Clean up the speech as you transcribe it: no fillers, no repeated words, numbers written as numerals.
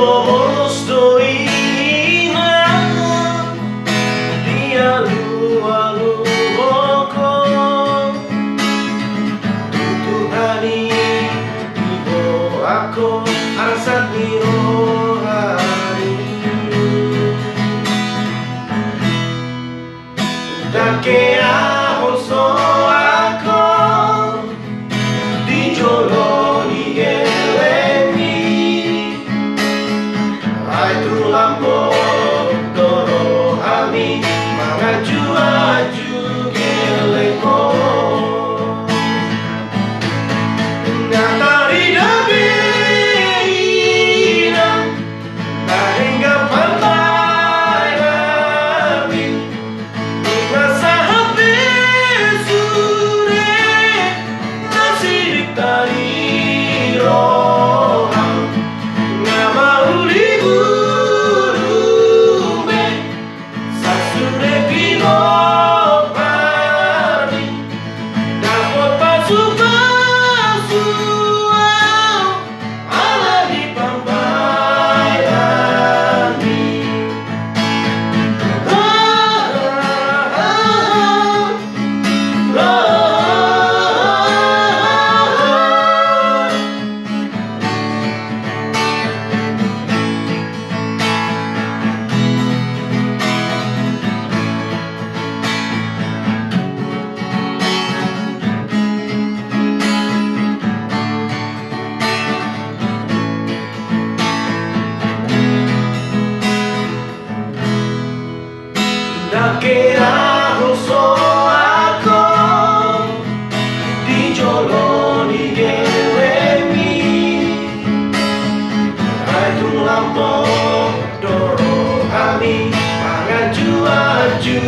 Somos doina dia luar-luarku Tutu hari ibu aku arasat miro hari Dake ahon so aku di jolo ni gelemi Hai tu lambo doro hami mangaju aju gelemo Natari dabina Naringga pantai rami Nasa hape sure Nasirik tari roham Ngama uli burube Sasure pino parmi Dapat pasu-pasu Ala di pampai dami Dake ahon so aku di jolo ni gelemi Hai tu lampo doro hami mangaju aju